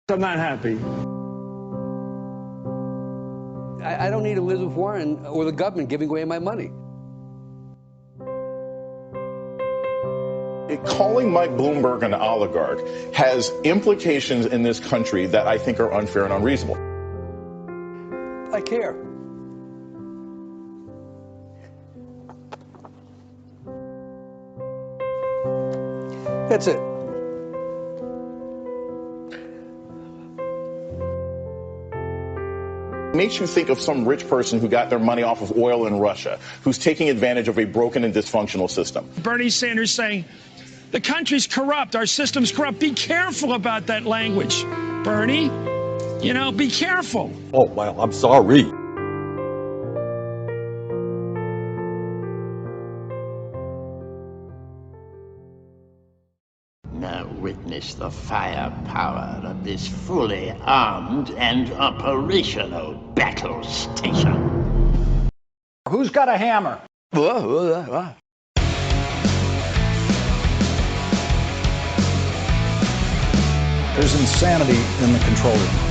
I'm not happy. I don't need Elizabeth Warren or the government giving away my money. Calling Mike Bloomberg an oligarch has implications in this country that I think are unfair and unreasonable. I care. That's it. Makes you think of some rich person who got their money off of oil in Russia, who's taking advantage of a broken and dysfunctional system. Bernie Sanders saying, the country's corrupt, our system's corrupt. Be careful about that language, Bernie. You know, be careful. Oh, well, I'm sorry. Now witness the firepower of this fully armed and operational battle station. Who's got a hammer? There's insanity in the control room.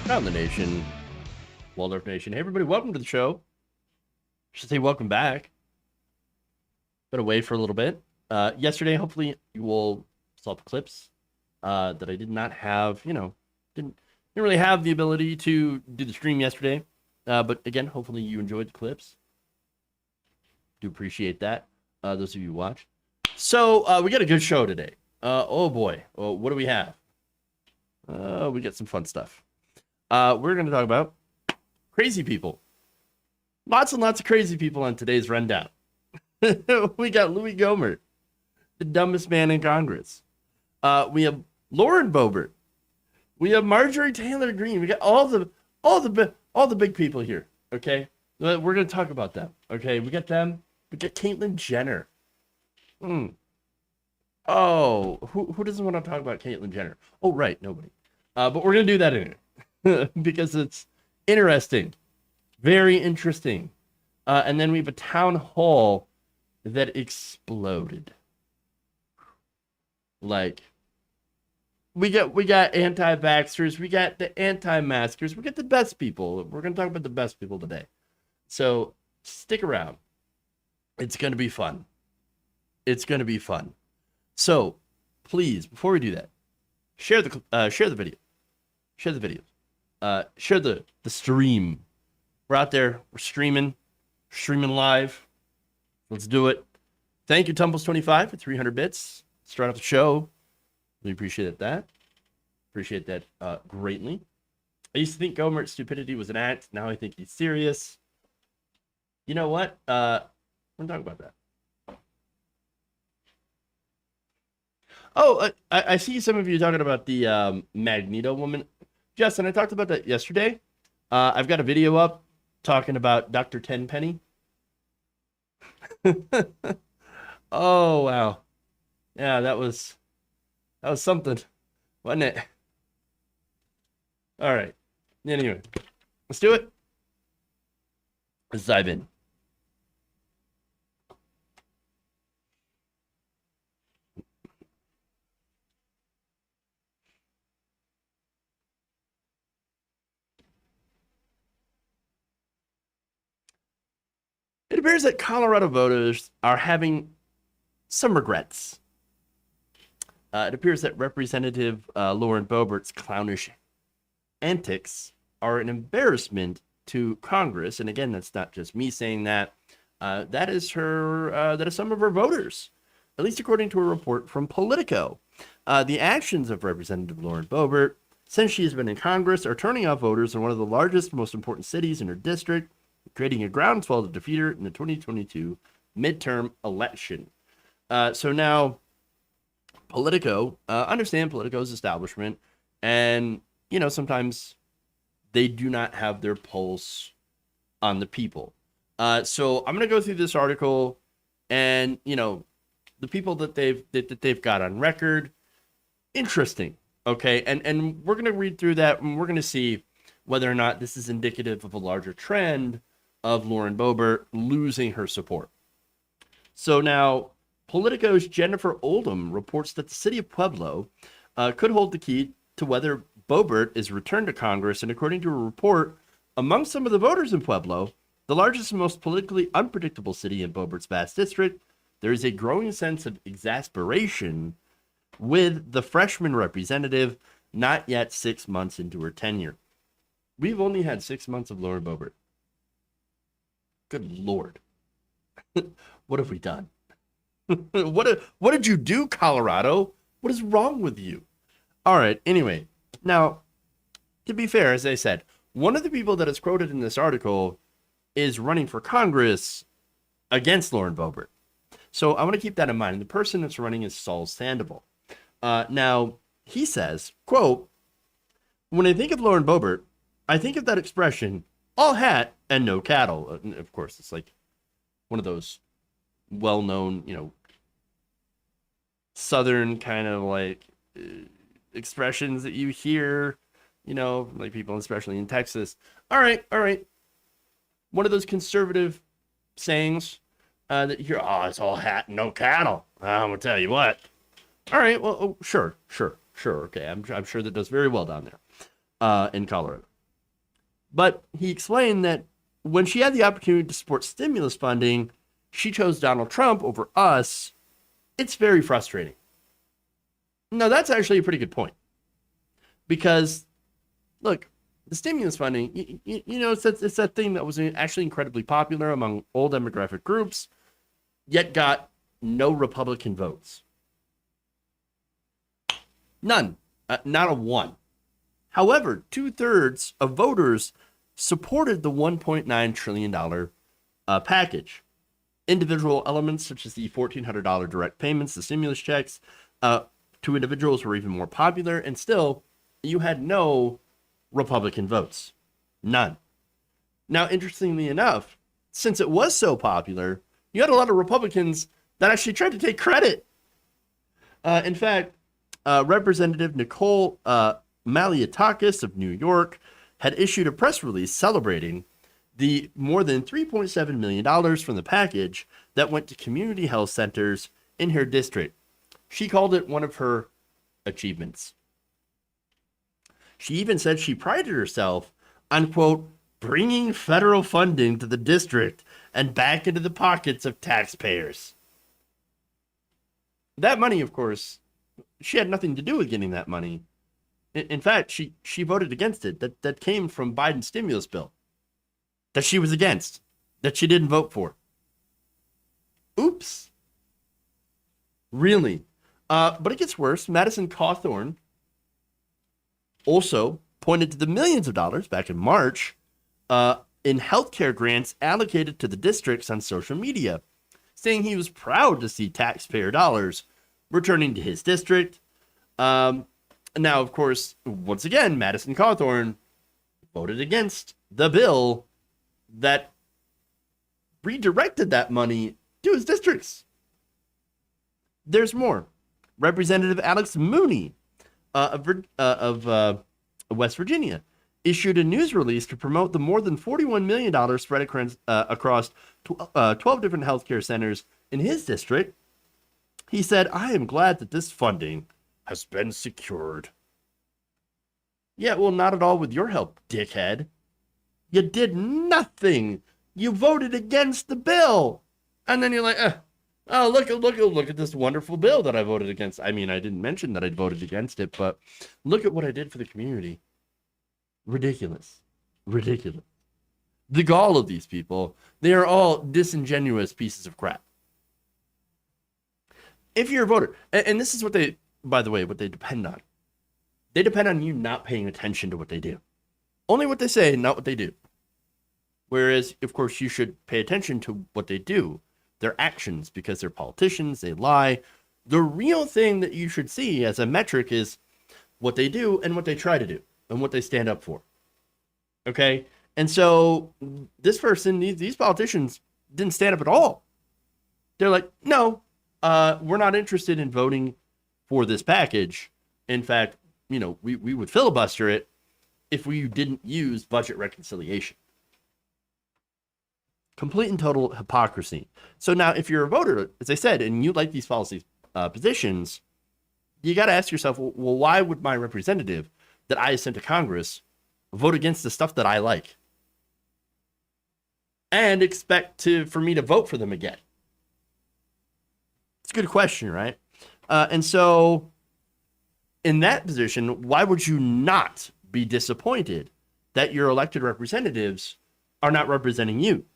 Around the nation, Waldorf Nation. Hey, everybody, welcome to the show. I should say welcome back. Been away for a little bit. Yesterday, hopefully, you will saw the clips that I did not have, didn't really have the ability to do the stream yesterday. But again, hopefully you enjoyed the clips. Do appreciate that, those of you who watch. So we got a good show today. Oh boy, what do we have? We got some fun stuff. We're going to talk about crazy people. Lots and lots of crazy people on today's rundown. We got Louie Gohmert, the dumbest man in Congress. We have Lauren Boebert. We have Marjorie Taylor Greene. We got all the big people here. Okay, we're going to talk about them. Okay, we got them. We got Caitlyn Jenner. Oh, who doesn't want to talk about Caitlyn Jenner? Oh, right, nobody. But we're going to do that in it. Because it's interesting, very interesting. And then we have a town hall that exploded. Like, we got anti-vaxxers, we got the anti-maskers, we got the best people. We're going to talk about the best people today. So stick around. It's going to be fun. It's going to be fun. So please, before we do that, share the video. Share the videos. Share the stream. We're out there. We're streaming live. Let's do it. Thank you, Tumbles25 for 300 bits. Start off the show. Really appreciate that. Appreciate that greatly. I used to think Gohmert's stupidity was an act. Now I think he's serious. You know what? We're going to talk about that. Oh, I see some of you talking about the Magneto woman. Justin, I talked about that yesterday. I've got a video up talking about Dr. Tenpenny. Oh, wow. Yeah, that was something, wasn't it? All right. Anyway, let's do it. Let's dive in. It appears that Colorado voters are having some regrets. It appears that Representative Lauren Boebert's clownish antics are an embarrassment to Congress. And again, that's not just me saying that. That is some of her voters, at least according to a report from Politico. The actions of Representative Lauren Boebert since she has been in Congress are turning off voters in one of the largest, most important cities in her district. creating a groundswell to defeat her in the 2022 midterm election. So now Politico, understand Politico's establishment, and, you know, sometimes they do not have their pulse on the people. So I'm going to go through this article and, you know, the people that they've got on record. Interesting. Okay. And we're going to read through that, and we're going to see whether or not this is indicative of a larger trend of Lauren Boebert losing her support. So now Politico's Jennifer Oldham reports that the city of Pueblo could hold the key to whether Boebert is returned to Congress. And according to a report, among some of the voters in Pueblo, the largest and most politically unpredictable city in Boebert's vast district, there is a growing sense of exasperation with the freshman representative not yet 6 months into her tenure. We've only had 6 months of Lauren Boebert. Good Lord. What have we done? What did you do, Colorado? What is wrong with you? All right, anyway. Now, to be fair, as I said, one of the people that is quoted in this article is running for Congress against Lauren Boebert. So I want to keep that in mind. And the person that's running is Saul Sandoval. Now, he says, quote, "When I think of Lauren Boebert, I think of that expression, all hat and no cattle." And of course, it's like one of those well-known, you know, Southern kind of like expressions that you hear, you know, like people, especially in Texas. All right. One of those conservative sayings that you hear, oh, it's all hat and no cattle. I'm going to tell you what. All right, well, oh, sure. Okay, I'm sure that does very well down there in Colorado. But he explained that when she had the opportunity to support stimulus funding, she chose Donald Trump over us. It's very frustrating. Now, that's actually a pretty good point. Because, look, the stimulus funding, you know, it's that thing that was actually incredibly popular among all demographic groups, yet got no Republican votes. None. Not a one. However, 2/3 of voters supported the $1.9 trillion package. Individual elements such as the $1,400 direct payments, the stimulus checks to individuals were even more popular, and still, you had no Republican votes. None. Now, interestingly enough, since it was so popular, you had a lot of Republicans that actually tried to take credit. In fact, Representative Nicole Malliotakis of New York had issued a press release celebrating the more than $3.7 million from the package that went to community health centers in her district. She called it one of her achievements. She even said she prided herself on, quote, bringing federal funding to the district and back into the pockets of taxpayers. That money, of course, she had nothing to do with getting that money. In fact, she voted against it. That came from Biden's stimulus bill that she was against, that she didn't vote for. Oops. Really? But it gets worse. Madison Cawthorn also pointed to the millions of dollars back in March in healthcare grants allocated to the districts on social media, saying he was proud to see taxpayer dollars returning to his district. Now, of course, once again, Madison Cawthorn voted against the bill that redirected that money to his districts. There's more. Representative Alex Mooney of West Virginia issued a news release to promote the more than $41 million spread across 12 different healthcare centers in his district. He said, "I am glad that this funding has been secured." Yeah, well, not at all with your help, dickhead. You did nothing. You voted against the bill. And then you're like, oh, look at this wonderful bill that I voted against. I mean, I didn't mention that I'd voted against it, but look at what I did for the community. Ridiculous. The gall of these people, they are all disingenuous pieces of crap. If you're a voter, and this is what they, by the way, what they depend on. They depend on you not paying attention to what they do. Only what they say, not what they do. Whereas, of course, you should pay attention to what they do, their actions, because they're politicians, they lie. The real thing that you should see as a metric is what they do and what they try to do and what they stand up for. Okay? And so this person, these politicians didn't stand up at all. They're like, no, we're not interested in voting for this package. In fact, we would filibuster it if we didn't use budget reconciliation. Complete and total hypocrisy. So now if you're a voter, as I said, and you like these policy positions, you got to ask yourself, well, why would my representative that I sent to Congress vote against the stuff that I like and expect for me to vote for them again? It's a good question, right? And so in that position, why would you not be disappointed that your elected representatives are not representing you?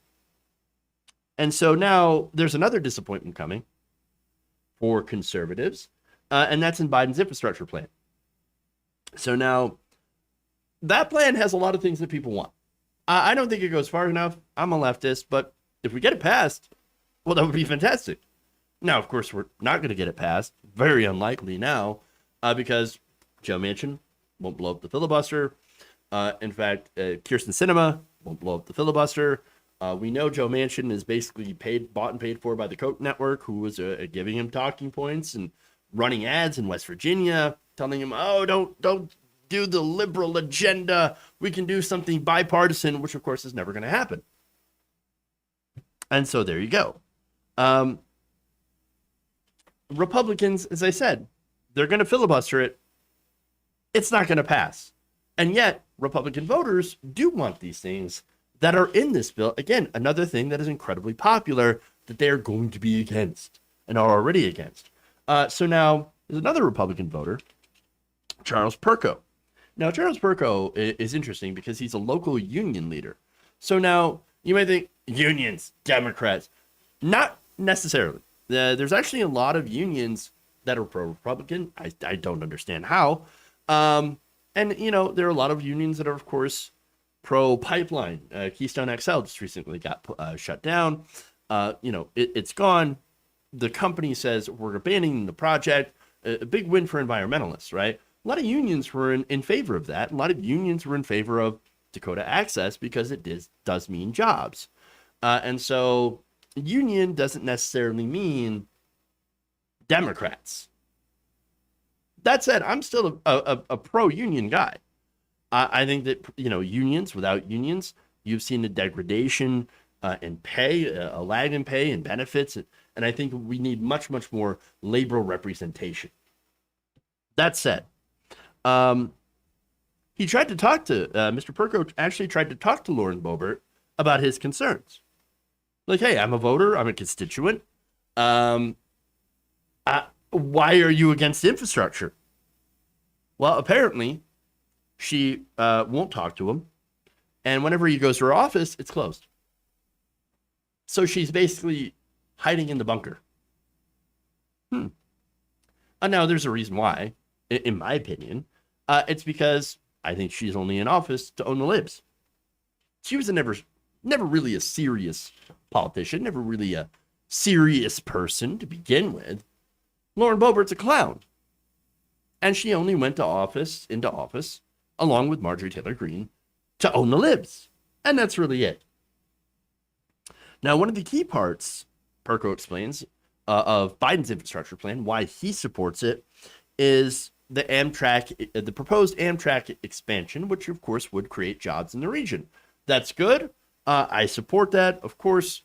And so now there's another disappointment coming for conservatives, and that's in Biden's infrastructure plan. So now that plan has a lot of things that people want. I don't think it goes far enough. I'm a leftist, but if we get it passed, well, that would be fantastic. Now, of course, we're not going to get it passed. Very unlikely now, because Joe Manchin won't blow up the filibuster. In fact, Kyrsten Sinema won't blow up the filibuster. We know Joe Manchin is basically bought and paid for by the Koch network, who was giving him talking points and running ads in West Virginia, telling him, "Oh, don't do the liberal agenda. We can do something bipartisan," which of course is never going to happen. And so there you go. Republicans, as I said, they're going to filibuster it. It's not going to pass. And yet, Republican voters do want these things that are in this bill. Again, another thing that is incredibly popular that they are going to be against and are already against. So now there's another Republican voter, Charles Perko. Now, Charles Perko is interesting because he's a local union leader. So now you might think unions, Democrats. Not necessarily. There's actually a lot of unions that are pro-Republican. I don't understand how. And, there are a lot of unions that are, of course, pro-pipeline. Keystone XL just recently got shut down. It's gone. The company says we're abandoning the project. A big win for environmentalists, right? A lot of unions were in favor of that. A lot of unions were in favor of Dakota Access because it does mean jobs. And so union doesn't necessarily mean Democrats. That said, I'm still a pro-union guy. I think that, unions, without unions, you've seen a degradation in pay, a lag in pay and benefits. And I think we need much, much more labor representation. That said, he tried to talk to, Mr. Perko actually tried to talk to Lauren Boebert about his concerns. Like, hey, I'm a voter, I'm a constituent. Why are you against infrastructure? Well, apparently, she won't talk to him. And whenever he goes to her office, it's closed. So she's basically hiding in the bunker. Now, there's a reason why, in my opinion. It's because I think she's only in office to own the libs. She was never really a serious politician, never really a serious person to begin with. Lauren Boebert's a clown. And she only went into office, along with Marjorie Taylor Greene, to own the libs. And that's really it. Now, one of the key parts, Perko explains, of Biden's infrastructure plan, why he supports it, is the proposed Amtrak expansion, which of course would create jobs in the region. That's good. I support that. Of course,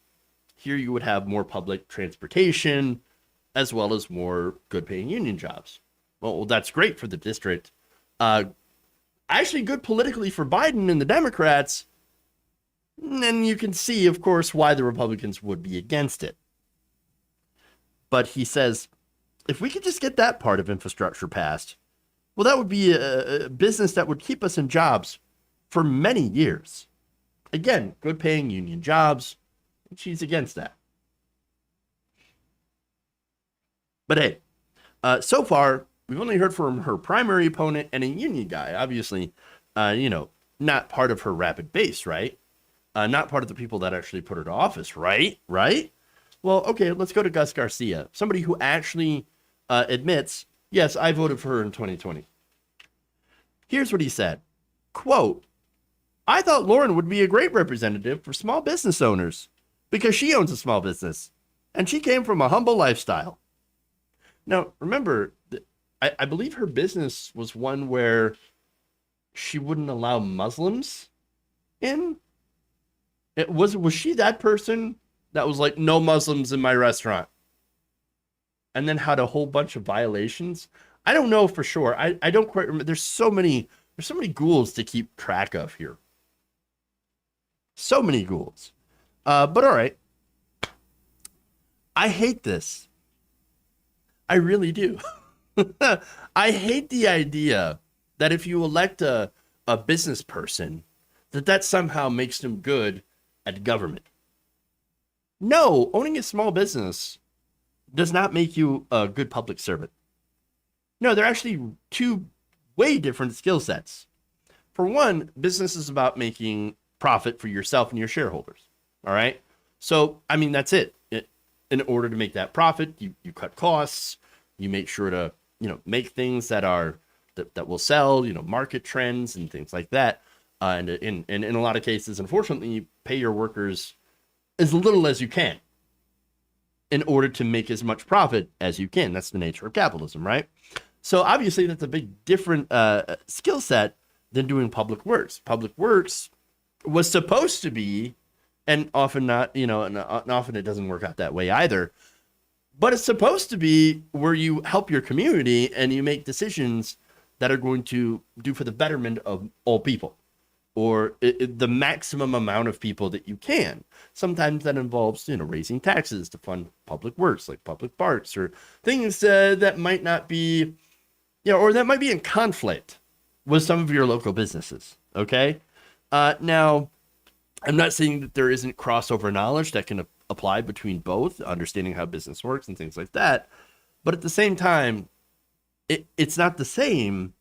here you would have more public transportation, as well as more good-paying union jobs. Well, that's great for the district. Actually good politically for Biden and the Democrats. And you can see, of course, why the Republicans would be against it. But he says, if we could just get that part of infrastructure passed, well, that would be a business that would keep us in jobs for many years. Again, good paying union jobs. And she's against that. But hey, so far, we've only heard from her primary opponent and a union guy. Obviously, not part of her rapid base, right? not part of the people that actually put her to office, right? Right? Well, okay, let's go to Gus Garcia, somebody who actually admits, yes, I voted for her in 2020. Here's what he said, quote, I thought Lauren would be a great representative for small business owners because she owns a small business and she came from a humble lifestyle. Now, remember, I believe her business was one where she wouldn't allow Muslims in. Was she that person that was like, no Muslims in my restaurant? And then had a whole bunch of violations? I don't know for sure. I don't quite remember. There's so many ghouls to keep track of here. So many ghouls. But all right. I hate this. I really do. I hate the idea that if you elect a business person, that somehow makes them good at government. No, owning a small business does not make you a good public servant. No, they're actually two way different skill sets. For one, business is about making profit for yourself and your shareholders. All right. So, I mean, that's it. In order to make that profit, you cut costs, you make sure to, make things that will sell, market trends and things like that. And in a lot of cases, unfortunately, you pay your workers as little as you can in order to make as much profit as you can. That's the nature of capitalism, right? So obviously that's a big different skill set than doing public works. Public works was supposed to be, and often not, and often it doesn't work out that way either, but it's supposed to be where you help your community and you make decisions that are going to do for the betterment of all people, or the maximum amount of people that you can. Sometimes that involves, raising taxes to fund public works like public parks or things that might not be, or that might be in conflict with some of your local businesses. Okay. Now, I'm not saying that there isn't crossover knowledge that can apply between both, understanding how business works and things like that. But at the same time, it's not the same.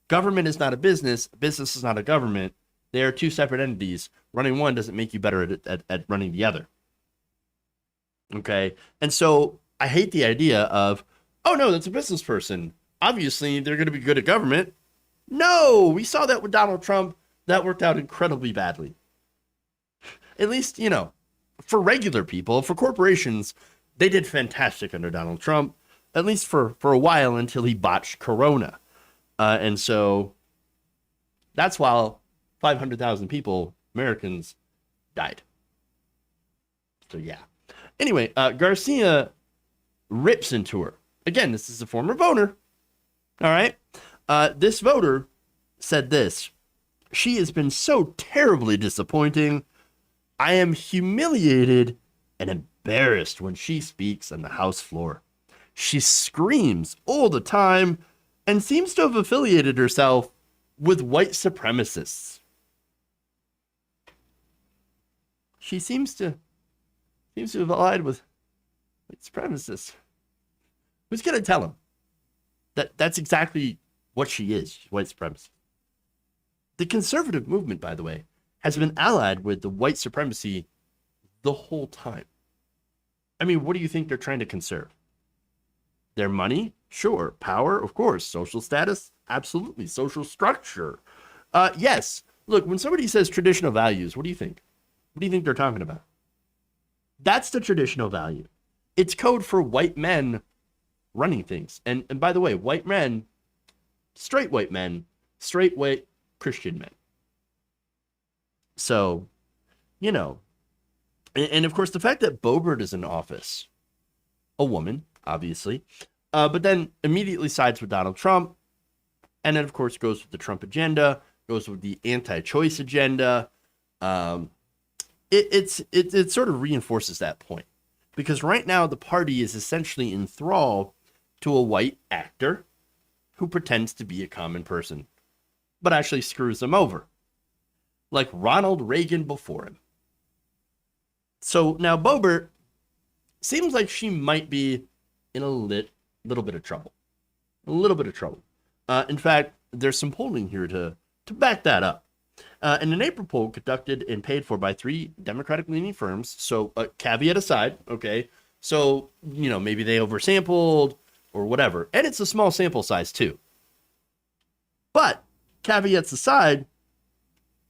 Government is not a business. Business is not a government. They are two separate entities. Running one doesn't make you better at running the other. Okay. And so I hate the idea of, oh no, that's a business person. Obviously they're going to be good at government. No, we saw that with Donald Trump. That worked out incredibly badly. At least, for regular people, for corporations, they did fantastic under Donald Trump, at least for a while until he botched Corona. And so that's why 500,000 people, Americans, died. So yeah. Anyway, Garcia rips into her. Again, this is a former voter. All right. This voter said this. She has been so terribly disappointing. I am humiliated and embarrassed when she speaks on the House floor. She screams all the time and seems to have affiliated herself with white supremacists. She seems to have allied with white supremacists. Who's going to tell him that that's exactly what she is? She's white supremacist. The conservative movement, by the way, has been allied with the white supremacy the whole time. I mean, what do you think they're trying to conserve? Their money? Sure. Power? Of course. Social status? Absolutely. Social structure? Yes. Look, when somebody says traditional values, what do you think? What do you think they're talking about? That's the traditional value. It's code for white men running things. And by the way, white men, straight white Christian men. So, and of course, the fact that Boebert is in office, a woman, obviously, but then immediately sides with Donald Trump, and then, of course, goes with the Trump agenda, goes with the anti-choice agenda. It sort of reinforces that point, because right now the party is essentially in thrall to a white actor who pretends to be a common person, but actually screws them over, like Ronald Reagan before him. So now Boebert seems like she might be in a little bit of trouble. A little bit of trouble. In fact, there's some polling here to back that up. In an April poll conducted and paid for by 3 Democratic-leaning firms, so caveat aside, okay, so, maybe they oversampled or whatever, and it's a small sample size too. But caveats aside,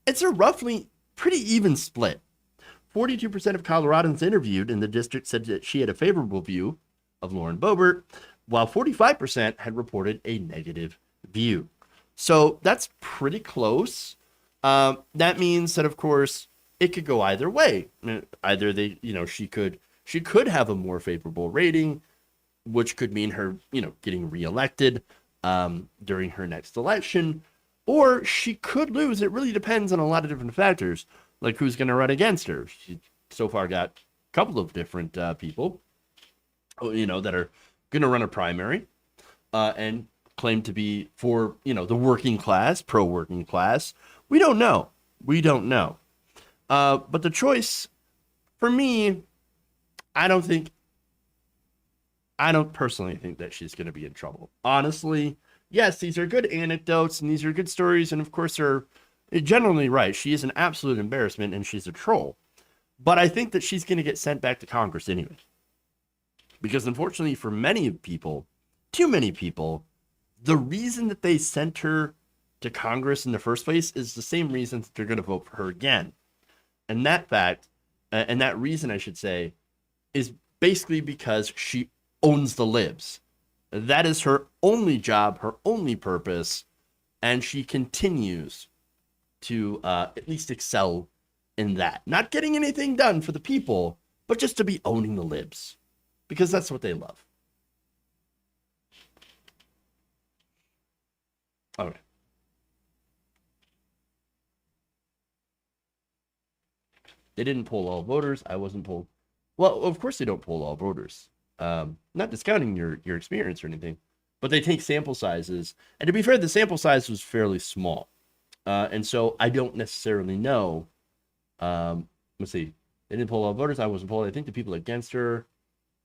it's a roughly pretty even split. 42% of Coloradans interviewed in the district said that she had a favorable view of Lauren Boebert, while 45% had reported a negative view. So that's pretty close. That means that, of course, it could go either way. Either she could have a more favorable rating, which could mean her, getting reelected during her next election, or she could lose. It really depends on a lot of different factors, like who's going to run against her. She so far got a couple of different people, that are going to run a primary and claim to be for, the working class, pro-working class. We don't know. But the choice, for me, I don't personally think that she's going to be in trouble. Honestly, yes, these are good anecdotes and these are good stories. And of course, they're generally right. She is an absolute embarrassment and she's a troll. But I think that she's going to get sent back to Congress anyway. Because unfortunately for many people, too many people, the reason that they sent her to Congress in the first place is the same reason that they're going to vote for her again. And that fact, and that reason, I should say, is basically because she owns the libs. That is her only job, her only purpose, and she continues to at least excel in that. Not getting anything done for the people, but just to be owning the libs, because that's what they love. Okay. They didn't poll all voters. I wasn't polled. Well, of course they don't poll all voters. Not discounting your experience or anything, but they take sample sizes. And to be fair, the sample size was fairly small. And so I don't necessarily know. Let's see. They didn't poll all voters. I wasn't polled. I think the people against her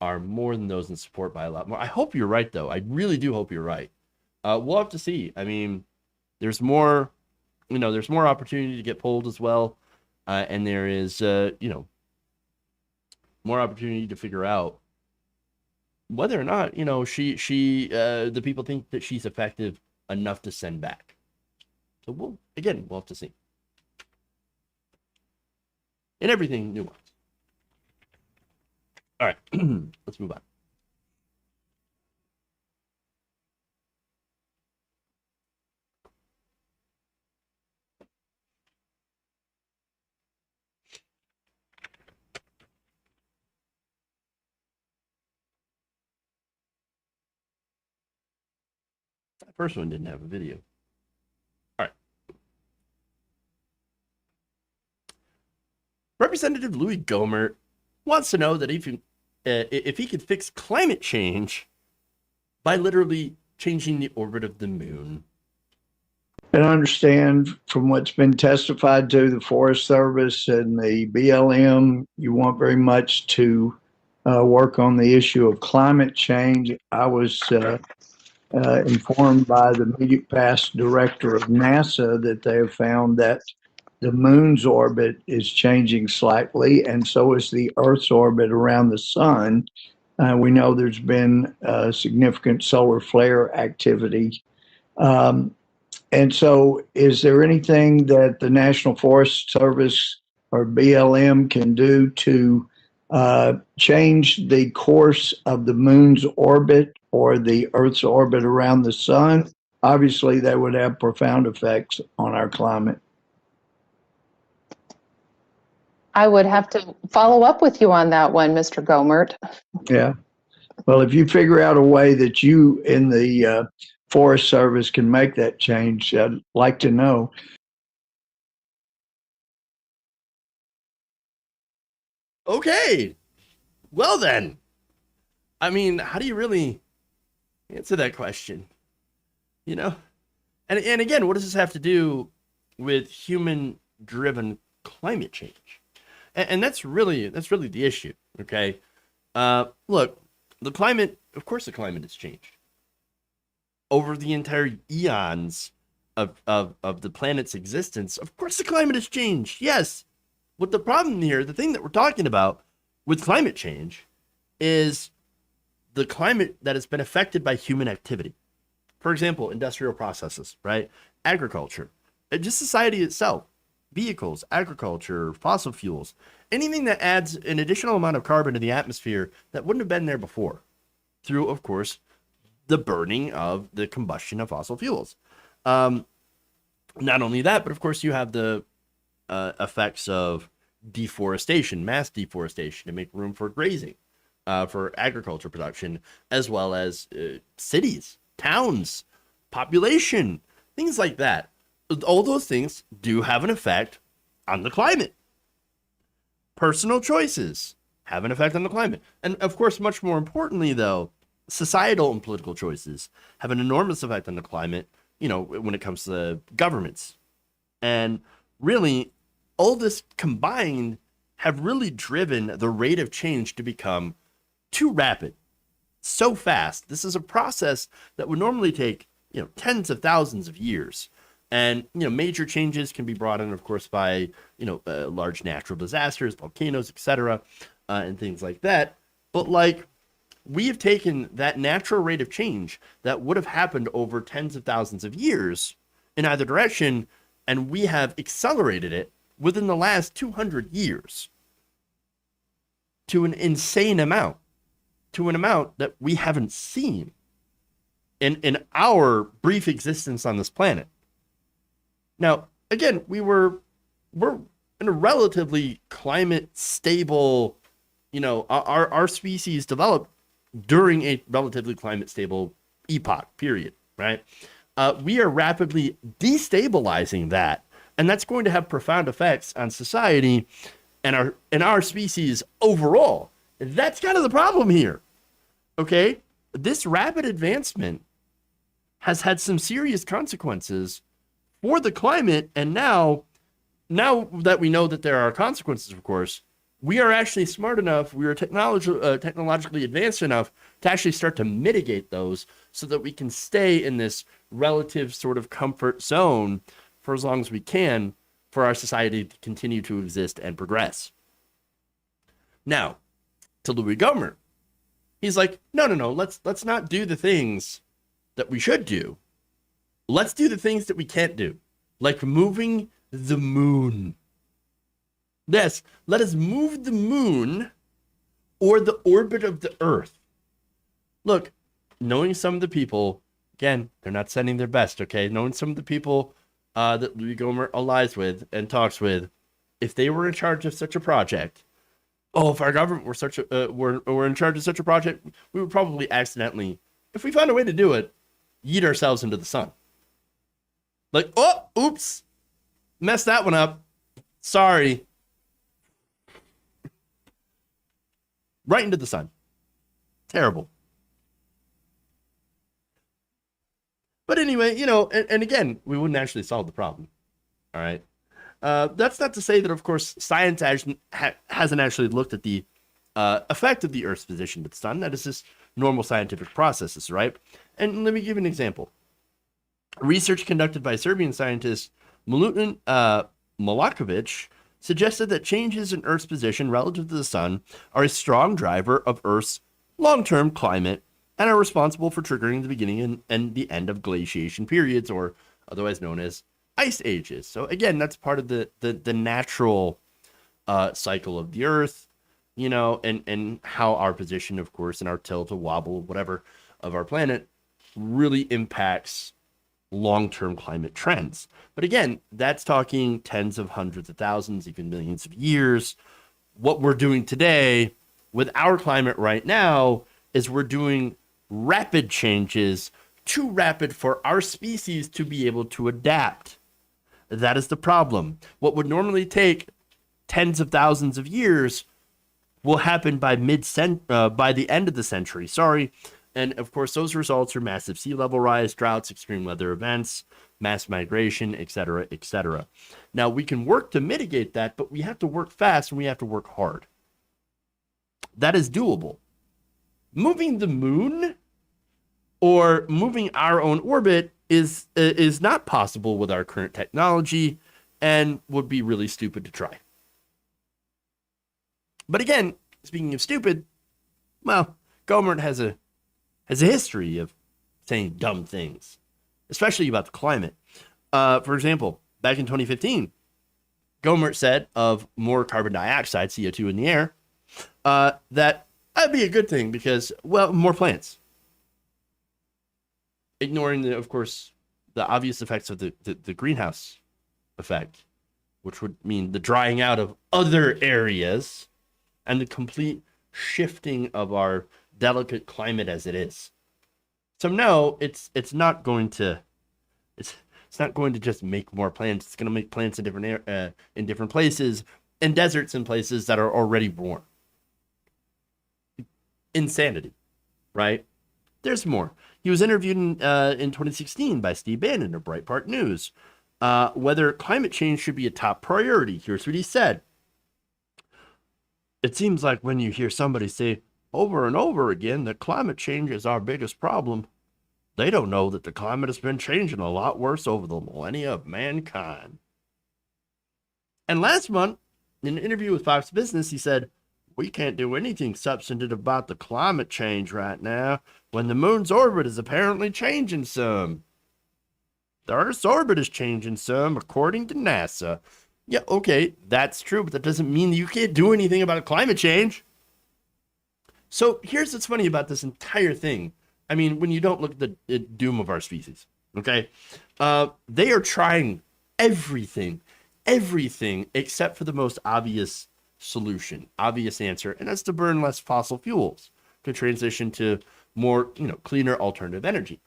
are more than those in support by a lot more. I hope you're right, though. I really do hope you're right. We'll have to see. I mean, there's more opportunity to get polled as well. And there is, more opportunity to figure out whether or not, the people think that she's effective enough to send back. So we'll have to see. And everything nuanced. All right, let's move on. That first one didn't have a video. All right. Representative Louie Gohmert wants to know that if he could fix climate change by literally changing the orbit of the moon. And I understand from what's been testified to the Forest Service and the BLM, you want very much to work on the issue of climate change. I was informed by the immediate past director of NASA that they have found that the moon's orbit is changing slightly, and so is the Earth's orbit around the sun. We know there's been significant solar flare activity. And so is there anything that the National Forest Service or BLM can do to change the course of the moon's orbit or the Earth's orbit around the sun? Obviously, that would have profound effects on our climate. I would have to follow up with you on that one, Mr. Gohmert. Yeah. Well, if you figure out a way that you in the Forest Service can make that change, I'd like to know. Okay. Well then. I mean, how do you really answer that question? And again, what does this have to do with human-driven climate change? And that's really the issue, okay? Look, the climate, of course the climate has changed. Over the entire eons of the planet's existence, of course the climate has changed. Yes. But the problem here, the thing that we're talking about with climate change is the climate that has been affected by human activity. For example, industrial processes, right? Agriculture, and just society itself, vehicles, agriculture, fossil fuels, anything that adds an additional amount of carbon to the atmosphere that wouldn't have been there before through, of course, the burning of the combustion of fossil fuels. Not only that, but of course you have the effects of deforestation, mass deforestation to make room for grazing, for agriculture production, as well as cities, towns, population, things like that. All those things do have an effect on the climate. Personal choices have an effect on the climate. And of course, much more importantly, though, societal and political choices have an enormous effect on the climate, you know, when it comes to governments. And really, all this combined have really driven the rate of change to become too rapid, so fast. This is a process that would normally take, you know, tens of thousands of years. And, you know, major changes can be brought in, of course, by, you know, large natural disasters, volcanoes, etc., and things like that. But, like, we have taken that natural rate of change that would have happened over tens of thousands of years in either direction, and we have accelerated it within the last 200 years to an insane amount, to an amount that we haven't seen in our brief existence on this planet. Now, again, we're in a relatively climate stable, you know, our species developed during a relatively climate stable epoch period, right? We are rapidly destabilizing that, and that's going to have profound effects on society and our species overall. That's kind of the problem here, okay? This rapid advancement has had some serious consequences for the climate, and now that we know that there are consequences, of course, we are actually smart enough, we are technologically advanced enough to actually start to mitigate those so that we can stay in this relative sort of comfort zone for as long as we can for our society to continue to exist and progress. Now, to Louie Gohmert, he's like, no, let's not do the things that we should do. Let's do the things that we can't do, like moving the moon. Yes, let us move the moon or the orbit of the Earth. Look, knowing some of the people, again, they're not sending their best, okay? Knowing some of the people that Louie Gohmert allies with and talks with, if they were in charge of such a project, if our government were in charge of such a project, we would probably accidentally, if we found a way to do it, yeet ourselves into the sun. Like, oh, oops, messed that one up. Sorry. Right into the sun. Terrible. But anyway, you know, and again, we wouldn't actually solve the problem. All right. That's not to say that, of course, science hasn't actually looked at the effect of the Earth's position to the sun. That is just normal scientific processes, right? And let me give you an example. Research conducted by Serbian scientist Milutin Milakovic suggested that changes in Earth's position relative to the sun are a strong driver of Earth's long-term climate and are responsible for triggering the beginning and the end of glaciation periods, or otherwise known as ice ages. So again, that's part of the natural cycle of the Earth, you know, and how our position, of course, and our tilt or wobble, whatever, of our planet really impacts long-term climate trends. But again, that's talking tens of hundreds of thousands, even millions of years. What we're doing today with our climate right now is we're doing rapid changes, too rapid for our species to be able to adapt. That is the problem. What would normally take tens of thousands of years will happen by the end of the century. And of course, those results are massive sea level rise, droughts, extreme weather events, mass migration, etc., etc. Now, we can work to mitigate that, but we have to work fast and we have to work hard. That is doable. Moving the moon or moving our own orbit is not possible with our current technology and would be really stupid to try. But again, speaking of stupid, well, Gohmert has a history of saying dumb things, especially about the climate. For example, back in 2015, Gohmert said of more carbon dioxide, CO2 in the air, that that'd be a good thing because, well, more plants. Ignoring, of course, the obvious effects of the greenhouse effect, which would mean the drying out of other areas and the complete shifting of our delicate climate as it is. So no, it's not going to just make more plants. It's going to make plants in different places, in deserts and places that are already warm. Insanity, right? There's more. He was interviewed in 2016 by Steve Bannon of Breitbart News, whether climate change should be a top priority. Here's what he said. It seems like when you hear somebody say over and over again that climate change is our biggest problem, they don't know that the climate has been changing a lot worse over the millennia of mankind. And last month, in an interview with Fox Business, he said, we can't do anything substantive about the climate change right now when the moon's orbit is apparently changing some. The Earth's orbit is changing some, according to NASA. Yeah, okay, that's true, but that doesn't mean that you can't do anything about climate change. So here's what's funny about this entire thing. I mean, when you don't look at the doom of our species, okay? They are trying everything except for the most obvious solution, obvious answer, and that's to burn less fossil fuels, to transition to more, cleaner alternative energy.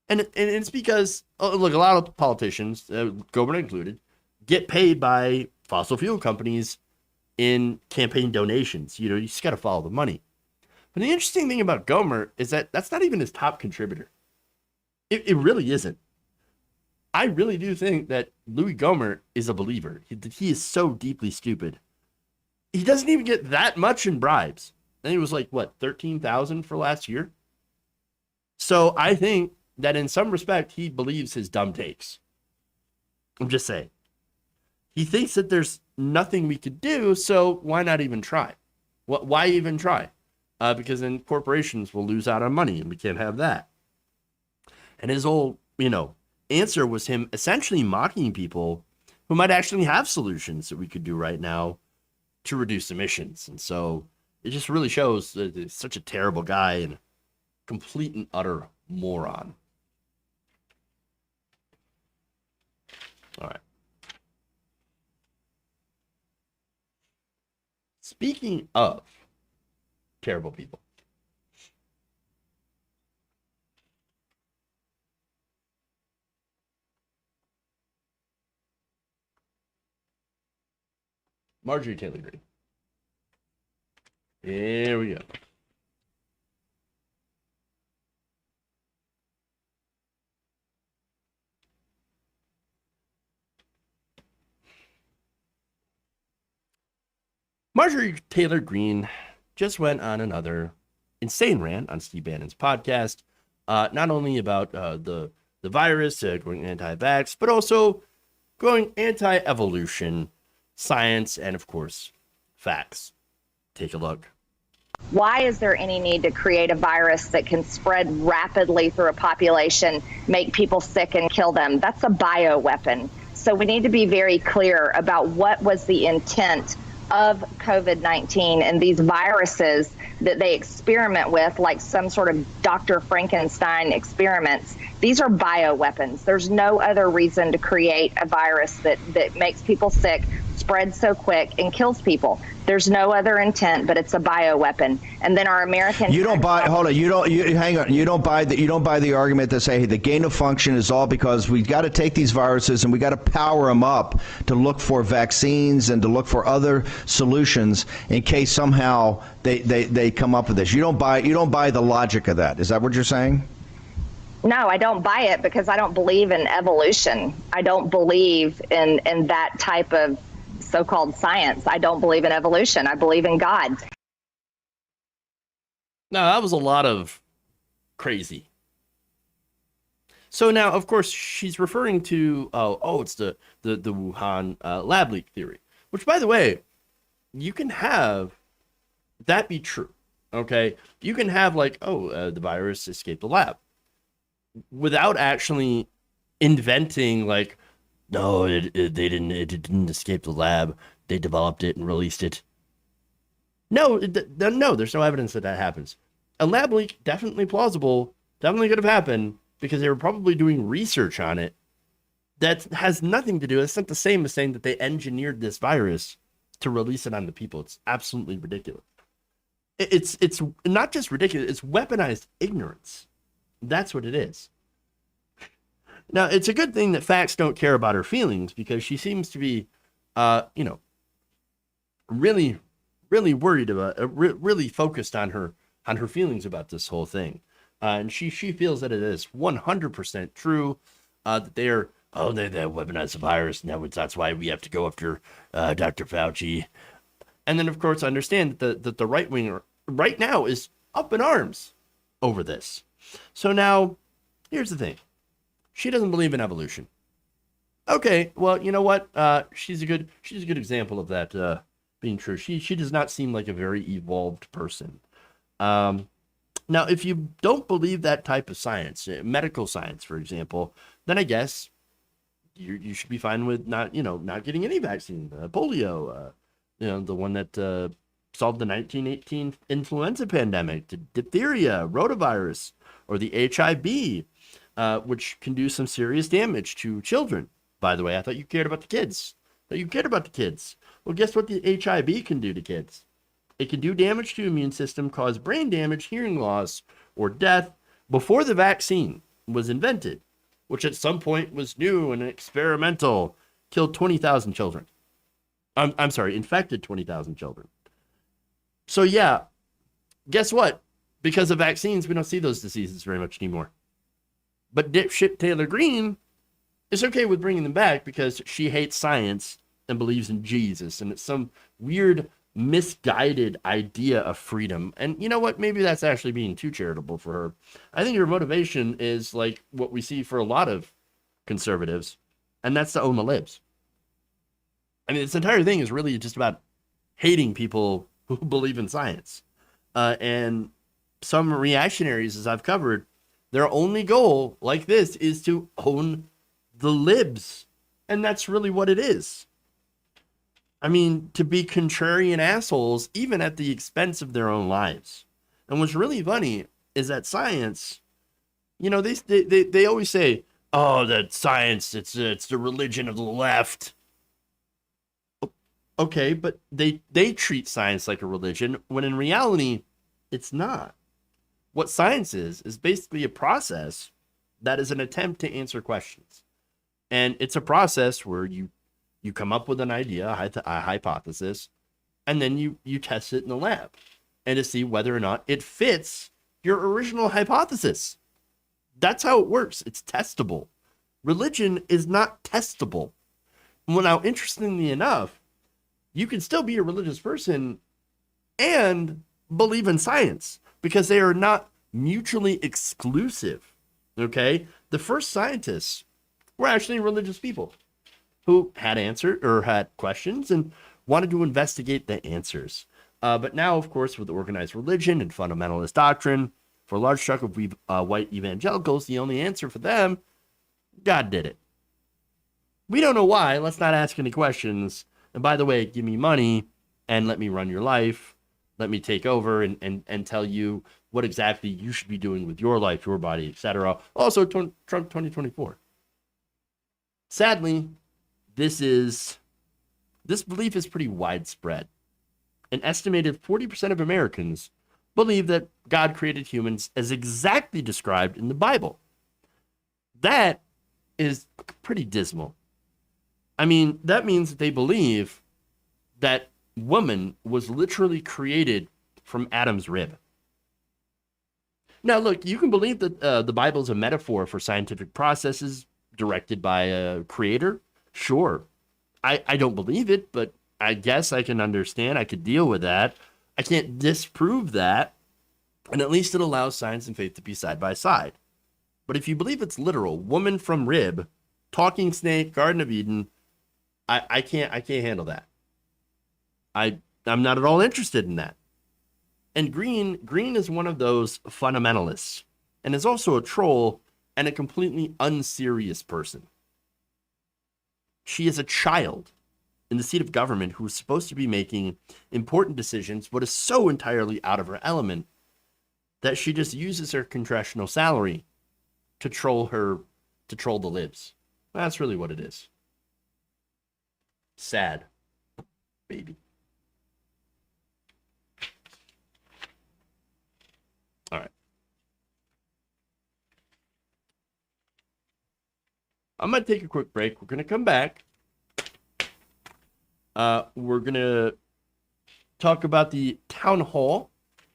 And it's because, look, a lot of politicians, Gohmert included, get paid by fossil fuel companies in campaign donations. You just got to follow the money. But the interesting thing about Gohmert is that that's not even his top contributor. It really isn't. I really do think that Louie Gohmert is a believer. He is so deeply stupid. He doesn't even get that much in bribes. I think it was like, what, $13,000 for last year? So I think that in some respect, he believes his dumb takes. I'm just saying. He thinks that there's nothing we could do, so why not even try? Why even try? Because then corporations will lose out on money, and we can't have that. And his whole, answer was him essentially mocking people who might actually have solutions that we could do right now to reduce emissions. And so it just really shows that he's such a terrible guy and a complete and utter moron. All right. Speaking of terrible people, Marjorie Taylor Greene. Here we go. Marjorie Taylor Greene just went on another insane rant on Steve Bannon's podcast, not only about the virus, going anti-vax, but also going anti-evolution, science, and of course, facts. Take a look. Why is there any need to create a virus that can spread rapidly through a population, make people sick and kill them? That's a bioweapon. So we need to be very clear about what was the intent of COVID-19 and these viruses that they experiment with, like some sort of Dr. Frankenstein experiments. These are bioweapons. There's no other reason to create a virus that makes people sick, spreads so quick, and kills people. There's no other intent, but it's a bioweapon. And then our American You don't buy the argument that say, hey, the gain of function is all because we've got to take these viruses and we got to power them up to look for vaccines and to look for other solutions in case somehow they come up with this. You don't buy the logic of that. Is that what you're saying? No, I don't buy it because I don't believe in evolution. I don't believe in that type of so-called science. I don't believe in evolution. I believe in God. No, that was a lot of crazy. So now, of course, she's referring to it's the Wuhan lab leak theory, which, by the way, you can have that be true. Okay, you can have the virus escaped the lab without actually inventing no, it didn't escape the lab. They developed it and released it. No, no, there's no evidence that happens. A lab leak, definitely plausible, definitely could have happened because they were probably doing research on it that has nothing to do. It's not the same as saying that they engineered this virus to release it on the people. It's absolutely ridiculous. It's not just ridiculous, it's weaponized ignorance. That's what it is. Now, it's a good thing that facts don't care about her feelings, because she seems to be, really, really worried about, really focused on her feelings about this whole thing. And she feels that it is 100% true, that they weaponized the virus. Now that's why we have to go after Dr. Fauci. And then, of course, understand that the right wing right now is up in arms over this. So now, here's the thing. She doesn't believe in evolution. Okay, well, you know what? She's a good example of that being true. She does not seem like a very evolved person. Now, if you don't believe that type of science, medical science, for example, then I guess you should be fine with not getting any vaccine. Polio, the one that solved the 1918 influenza pandemic, the diphtheria, rotavirus, or the HIV, which can do some serious damage to children. By the way, I thought you cared about the kids. Well, guess what the HIV can do to kids? It can do damage to the immune system, cause brain damage, hearing loss, or death before the vaccine was invented, which at some point was new and experimental, killed 20,000 children. I'm sorry, infected 20,000 children. So yeah, guess what? Because of vaccines, we don't see those diseases very much anymore. But dipshit Taylor Greene is okay with bringing them back because she hates science and believes in Jesus. And it's some weird, misguided idea of freedom. And you know what? Maybe that's actually being too charitable for her. I think her motivation is like what we see for a lot of conservatives, and that's to own the libs. I mean, this entire thing is really just about hating people who believe in science. And some reactionaries, as I've covered, their only goal, like this, is to own the libs. And that's really what it is. I mean, to be contrarian assholes, even at the expense of their own lives. And what's really funny is that science, they always say, oh, that science, it's the religion of the left. Okay, but they treat science like a religion, when in reality, it's not. What science is basically a process that is an attempt to answer questions. And it's a process where you come up with an idea, a hypothesis, and then you test it in the lab and to see whether or not it fits your original hypothesis. That's how it works. It's testable. Religion is not testable. Well, now, interestingly enough, you can still be a religious person and believe in science, because they are not mutually exclusive. Okay? The first scientists were actually religious people who had questions and wanted to investigate the answers. But now, of course, with organized religion and fundamentalist doctrine, for a large chunk of white evangelicals, the only answer for them, God did it. We don't know why. Let's not ask any questions. And by the way, give me money and let me run your life. Let me take over and tell you what exactly you should be doing with your life, your body, etc. Also, Trump 2024. Sadly, this belief is pretty widespread. An estimated 40% of Americans believe that God created humans as exactly described in the Bible. That is pretty dismal. I mean, that means that they believe that woman was literally created from Adam's rib. Now, look, you can believe that the Bible is a metaphor for scientific processes directed by a creator. Sure. I don't believe it, but I guess I can understand. I could deal with that. I can't disprove that. And at least it allows science and faith to be side by side. But if you believe it's literal, woman from rib, talking snake, Garden of Eden, I can't handle that. I'm not at all interested in that. And Green is one of those fundamentalists, and is also a troll and a completely unserious person. She is a child in the seat of government who is supposed to be making important decisions, but is so entirely out of her element that she just uses her congressional salary to troll the libs. That's really what it is. Sad, baby. All right. I'm going to take a quick break. We're going to come back. We're going to talk about the town hall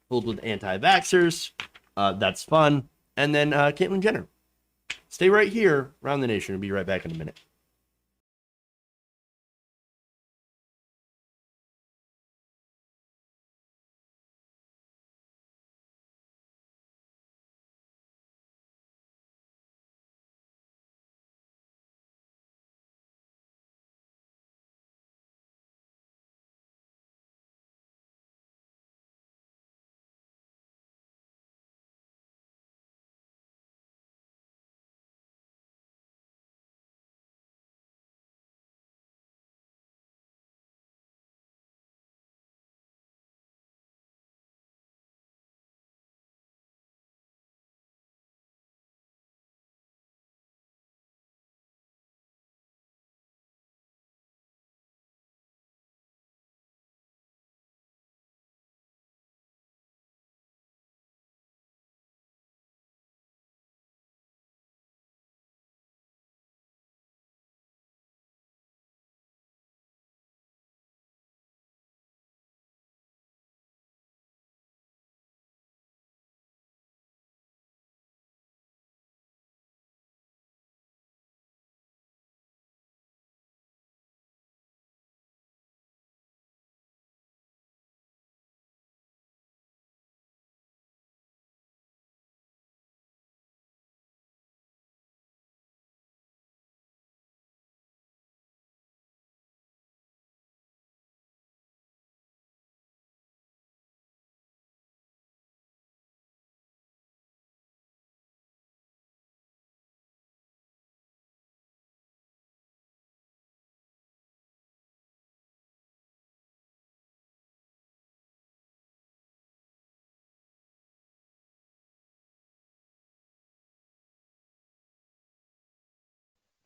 filled with anti-vaxxers. That's fun. And then Caitlyn Jenner. Stay right here around the nation. We'll be right back in a minute.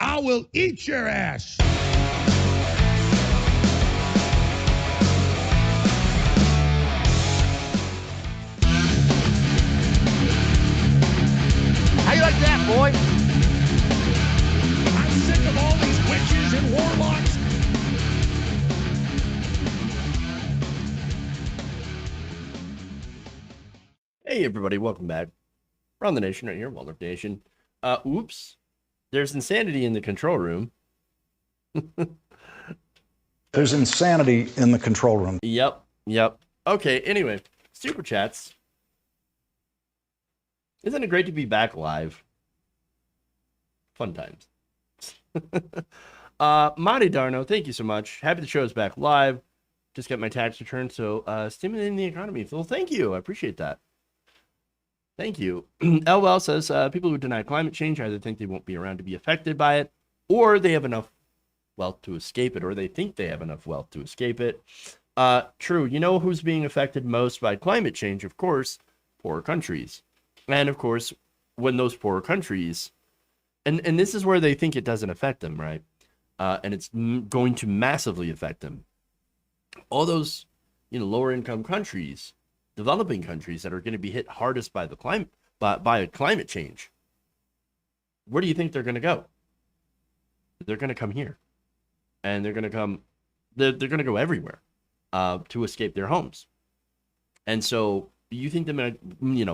I will eat your ass. How you like that, boy? I'm sick of all these witches and warlocks. Hey, everybody. Welcome back. Around the nation right here, Waldorf Nation. Oops. There's insanity in the control room. There's insanity in the control room. Yep. Okay, anyway. Super chats. Isn't it great to be back live? Fun times. Monty Darno, thank you so much. Happy the show is back live. Just got my tax return, so stimulating the economy. Well, thank you. I appreciate that. Thank you. LL says, people who deny climate change either think they won't be around to be affected by it, or they have enough wealth to escape it, or they think they have enough wealth to escape it. True. You know who's being affected most by climate change? Of course, poorer countries. And of course, when those poorer countries, and this is where they think it doesn't affect them, right? And it's going to massively affect them. All those, lower income countries, developing countries that are going to be hit hardest by the climate, by climate change. Where do you think they're going to go? They're going to come here, and they're going to come. They're going to go everywhere to escape their homes. And so, you think the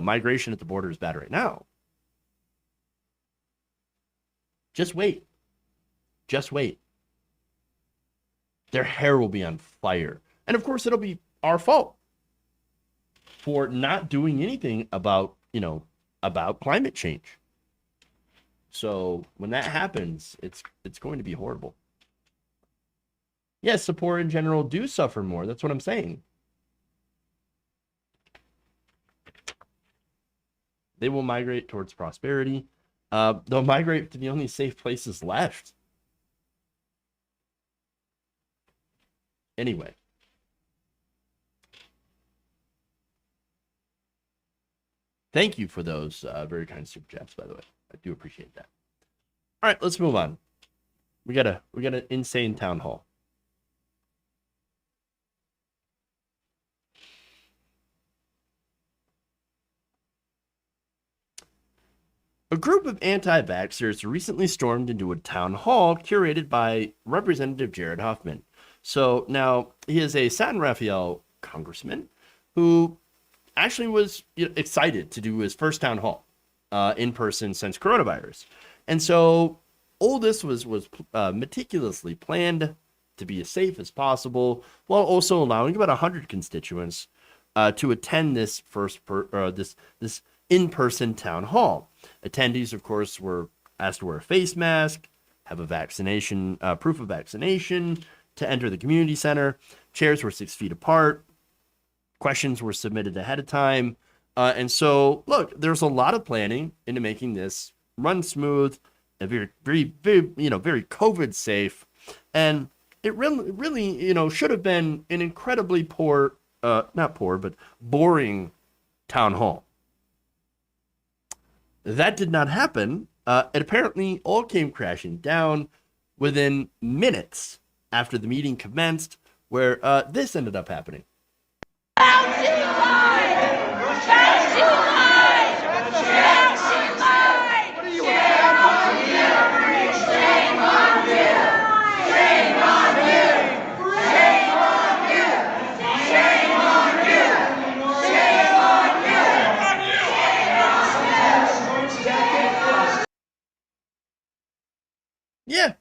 migration at the border is bad right now? Just wait. Just wait. Their hair will be on fire, and of course, it'll be our fault for not doing anything about climate change. So when that happens, it's going to be horrible. Yes, the poor in general do suffer more. That's what I'm saying. They will migrate towards prosperity. They'll migrate to the only safe places left. Anyway. Thank you for those very kind super chats, by the way. I do appreciate that. All right, let's move on. We got an insane town hall. A group of anti-vaxxers recently stormed into a town hall curated by Representative Jared Huffman. So now he is a San Rafael congressman who actually was excited to do his first town hall in person since coronavirus. And so all this was meticulously planned to be as safe as possible, while also allowing about 100 constituents to attend this this in-person town hall. Attendees, of course, were asked to wear a face mask, have a vaccination proof of vaccination to enter the community center. Chairs were 6 feet apart. Questions were submitted ahead of time. And so, look, there's a lot of planning into making this run smooth and very, very, very, very COVID safe. And it really, should have been an incredibly not poor, but boring town hall. That did not happen. It apparently all came crashing down within minutes after the meeting commenced, where this ended up happening. Yeah,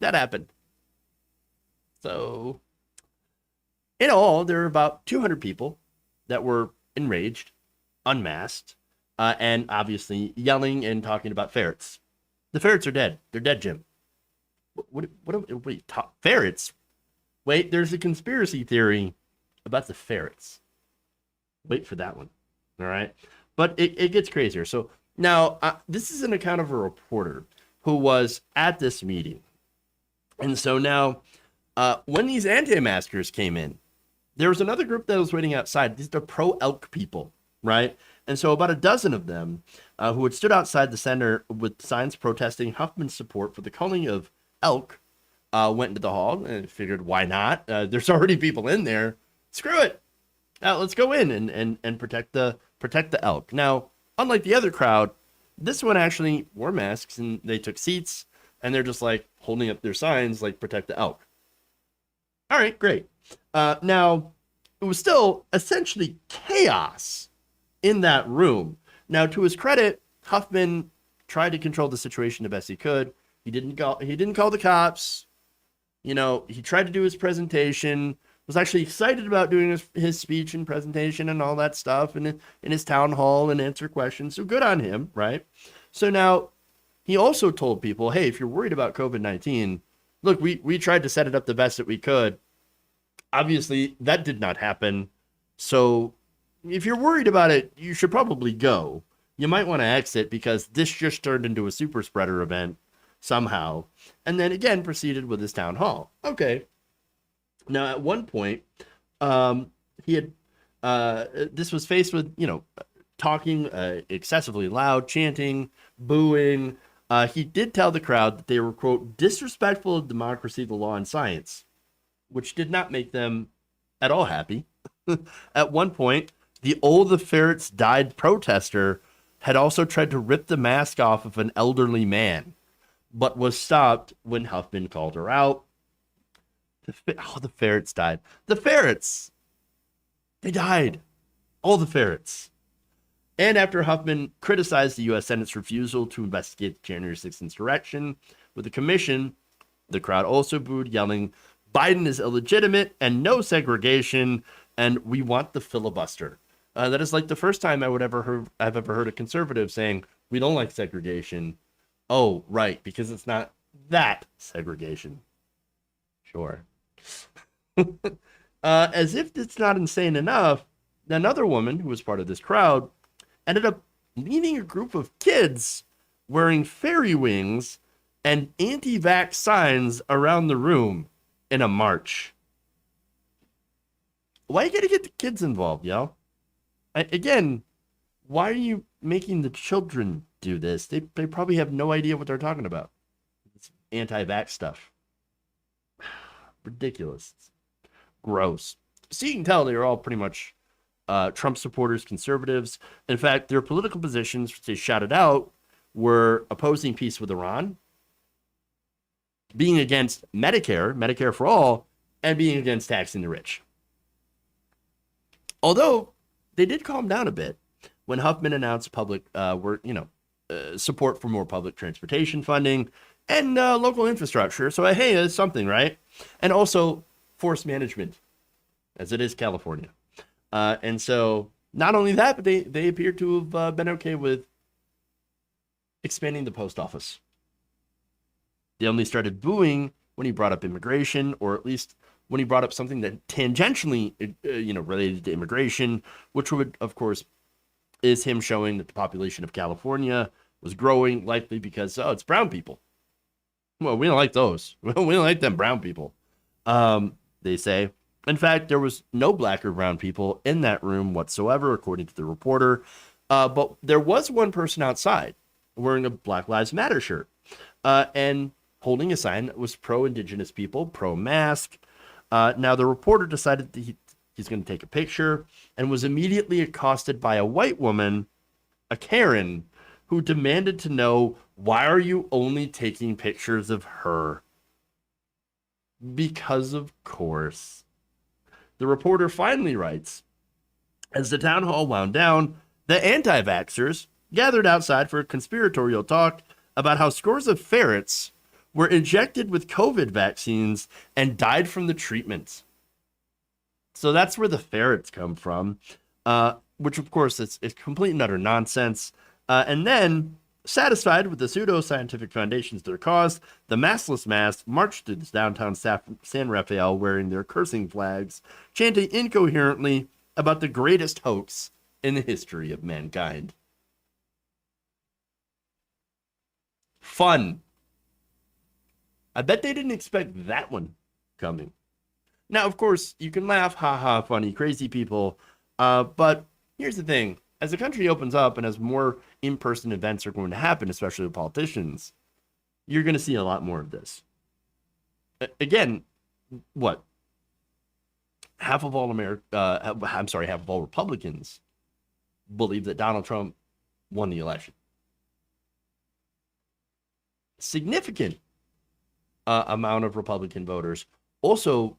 that happened. So, in all, there were about 200 people that were enraged, unmasked, and obviously yelling and talking about ferrets. The ferrets are dead. They're dead, Jim. Wait, ferrets? Wait, there's a conspiracy theory about the ferrets. Wait for that one. All right. But it gets crazier. So now this is an account of a reporter who was at this meeting. And so now when these anti-maskers came in, there was another group that was waiting outside. These are pro-elk people, right? And so about a dozen of them who had stood outside the center with signs protesting Huffman's support for the culling of elk went into the hall and figured, why not? There's already people in there. Screw it. Let's go in and protect the elk. Now, unlike the other crowd, this one actually wore masks and they took seats and they're just like holding up their signs like protect the elk. All right, great. Now, it was still essentially chaos in that room. Now, to his credit, Huffman tried to control the situation the best he could. He didn't call the cops. He tried to do his presentation, was actually excited about doing his speech and presentation and all that stuff in his town hall and answer questions. So good on him, right? So now he also told people, hey, if you're worried about COVID-19, look, we tried to set it up the best that we could. Obviously, that did not happen. So if you're worried about it, you should probably go. You might want to exit because this just turned into a super spreader event somehow. And then again, proceeded with his town hall. Okay. Now, at one point, he had this was faced with, talking excessively loud, chanting, booing. He did tell the crowd that they were, quote, disrespectful of democracy, the law, and science, which did not make them at all happy. At one point, the the ferrets died protester had also tried to rip the mask off of an elderly man, but was stopped when Huffman called her out. The ferrets died. The ferrets! They died. All the ferrets. And after Huffman criticized the U.S. Senate's refusal to investigate the January 6th insurrection with the commission, the crowd also booed, yelling, Biden is illegitimate and no segregation, and we want the filibuster. That is like the first time I've ever heard a conservative saying, We don't like segregation. Oh, right, because it's not that segregation. Sure. As if it's not insane enough, another woman who was part of this crowd ended up leading a group of kids wearing fairy wings and anti-vax signs around the room in a march. Why you gotta get the kids involved, yo? Again, why are you making the children do this? They probably have no idea what they're talking about. It's anti-vax stuff. Ridiculous. Gross. So you can tell they're all pretty much Trump supporters, conservatives. In fact, their political positions, which they shouted out, were opposing peace with Iran, being against Medicare for all, and being against taxing the rich. Although they did calm down a bit when Huffman announced support for more public transportation funding and local infrastructure. So hey, it's something, right? And also forest management, as it is California. And so not only that, but they appear to have been okay with expanding the post office. They only started booing when he brought up immigration, or at least when he brought up something that tangentially, related to immigration, which would, of course, is him showing that the population of California was growing, likely because, it's brown people. Well, we don't like those. We don't like them brown people, they say. In fact, there was no black or brown people in that room whatsoever, according to the reporter. But there was one person outside wearing a Black Lives Matter shirt and holding a sign that was pro-Indigenous people, pro-mask. Now, the reporter decided that he's going to take a picture and was immediately accosted by a white woman, a Karen, who demanded to know, why are you only taking pictures of her? Because of course. The reporter finally writes, as the town hall wound down, the anti-vaxxers gathered outside for a conspiratorial talk about how scores of ferrets were injected with COVID vaccines and died from the treatment. So that's where the ferrets come from, which of course is complete and utter nonsense. And then, satisfied with the pseudo-scientific foundations to their cause, the maskless mass marched through downtown San Rafael wearing their cursing flags, chanting incoherently about the greatest hoax in the history of mankind. Fun. I bet they didn't expect that one coming. Now, of course, you can laugh, haha, funny, crazy people. But here's the thing. As the country opens up and as more in-person events are going to happen, especially with politicians, you're going to see a lot more of this. Again, what? Half of all Republicans believe that Donald Trump won the election. Significant amount of Republican voters also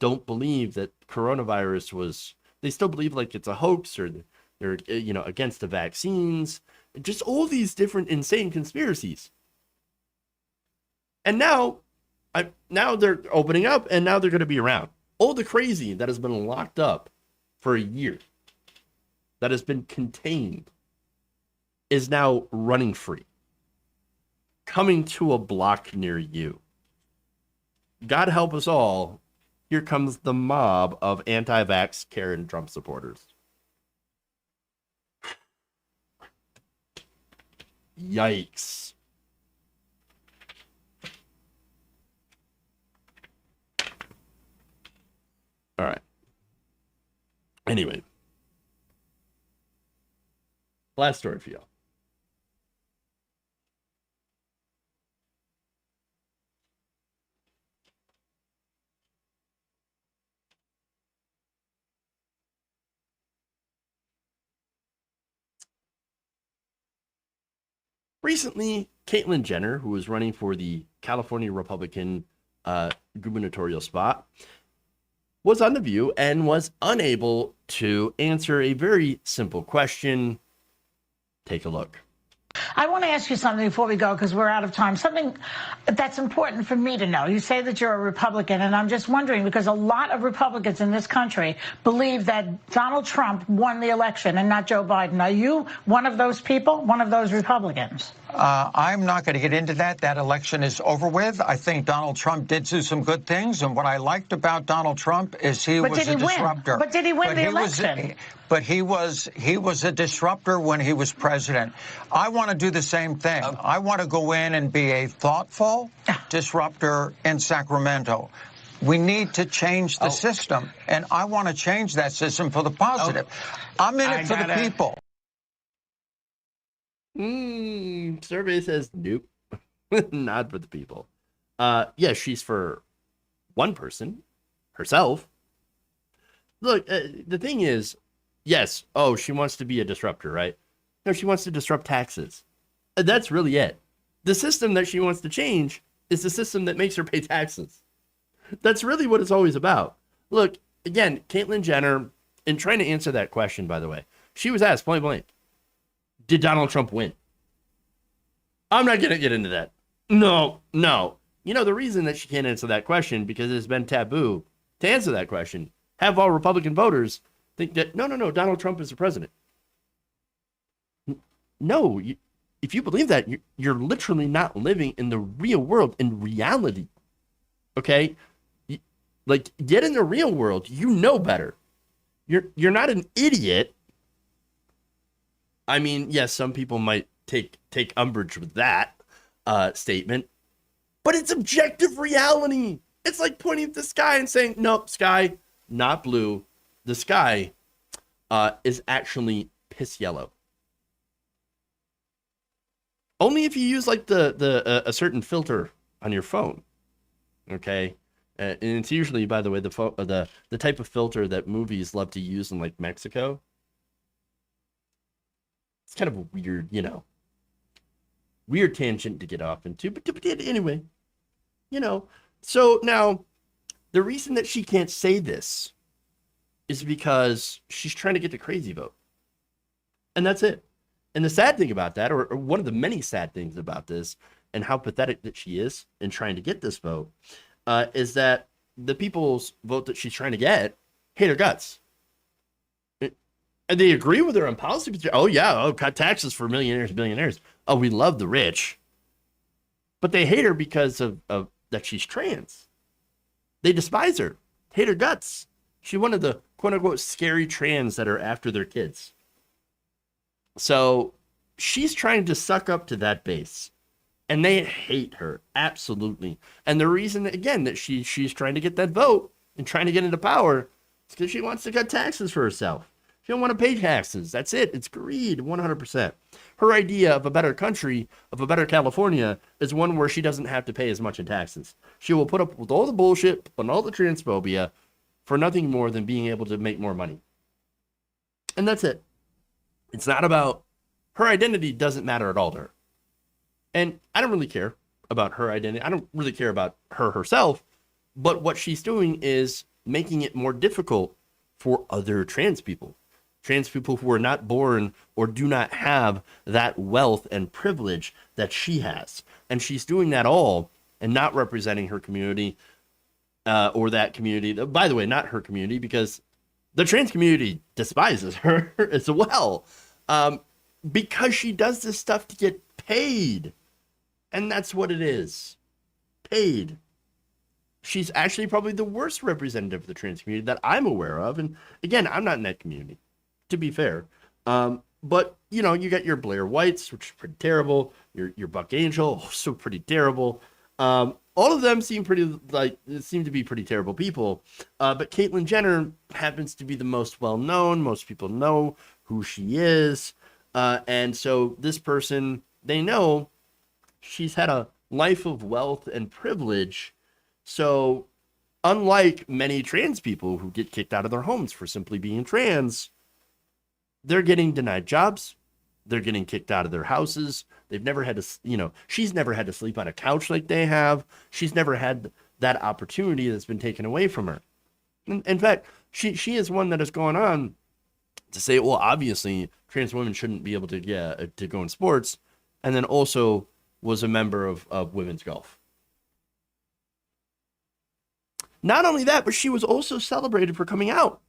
don't believe that coronavirus was. They still believe it's a hoax, or they're against the vaccines. Just all these different insane conspiracies. And now they're opening up, and now they're going to be around. All the crazy that has been locked up for a year, that has been contained, is now running free, coming to a block near you. God help us all. Here comes the mob of anti-vax Karen Trump supporters. Yikes. All right. Anyway. Last story for y'all. Recently, Caitlyn Jenner, who was running for the California Republican gubernatorial spot, was on The View and was unable to answer a very simple question. Take a look. I want to ask you something before we go, because we're out of time. Something that's important for me to know. You say that you're a Republican, and I'm just wondering, because a lot of Republicans in this country believe that Donald Trump won the election and not Joe Biden. Are you one of those people, one of those Republicans? I'm not going to get into that. That election is over with. I think Donald Trump did do some good things, and what I liked about Donald Trump is he was a disruptor. But did he win the election? But he was a disruptor when he was president. I want to do the same thing. I want to go in and be a thoughtful disruptor in Sacramento. We need to change the system, and I want to change that system for the positive. I'm in it for the people. Survey says nope, not for the people. Yeah, she's for one person, herself. Look, the thing is, yes, she wants to be a disruptor, right? No, she wants to disrupt taxes. That's really it. The system that she wants to change is the system that makes her pay taxes. That's really what it's always about. Look, again, Caitlyn Jenner, in trying to answer that question, by the way, she was asked point blank, did Donald Trump win? I'm not going to get into that. No. You know, the reason that she can't answer that question, because it's been taboo to answer that question, have all Republican voters think that, no, Donald Trump is the president. No, if you believe that, you're literally not living in the real world, in reality. Okay? Like, get in the real world. You know better. You're not an idiot. I mean, yes, some people might take umbrage with that statement, but it's objective reality. It's like pointing at the sky and saying, nope, sky, not blue. The sky is actually piss yellow. Only if you use like a certain filter on your phone. Okay. And it's usually, by the way, the type of filter that movies love to use in like Mexico. It's kind of a weird, weird tangent to get off into, but anyway, So now, the reason that she can't say this is because she's trying to get the crazy vote. And that's it. And the sad thing about that, or one of the many sad things about this, and how pathetic that she is in trying to get this vote, is that the people's vote that she's trying to get hate her guts. And they agree with her on policy. Cut taxes for millionaires, billionaires. Oh, we love the rich. But they hate her because of that she's trans. They despise her, hate her guts. She's one of the quote-unquote scary trans that are after their kids. So she's trying to suck up to that base. And they hate her, absolutely. And the reason, again, that she's trying to get that vote and trying to get into power is because she wants to cut taxes for herself. She don't want to pay taxes. That's it. It's greed, 100%. Her idea of a better country, of a better California, is one where she doesn't have to pay as much in taxes. She will put up with all the bullshit and all the transphobia for nothing more than being able to make more money. And that's it. It's not about, her identity doesn't matter at all to her. And I don't really care about her identity. I don't really care about her herself. But what she's doing is making it more difficult for other trans people who are not born or do not have that wealth and privilege that she has. And she's doing that all and not representing her community or that community. By the way, not her community, because the trans community despises her as well, because she does this stuff to get paid. And that's what it is. Paid. She's actually probably the worst representative of the trans community that I'm aware of. And again, I'm not in that community, to be fair. But, you got your Blair Whites, which is pretty terrible. Your Buck Angel, also pretty terrible. All of them seem to be pretty terrible people. But Caitlyn Jenner happens to be the most well-known. Most people know who she is. And so this person, they know she's had a life of wealth and privilege. So unlike many trans people who get kicked out of their homes for simply being trans, they're getting denied jobs. They're getting kicked out of their houses. They've never had to, she's never had to sleep on a couch like they have. She's never had that opportunity that's been taken away from her. In fact, she is one that has gone on to say, well, obviously trans women shouldn't be able to go in sports. and then also was a member of women's golf. Not only that, but she was also celebrated for coming out.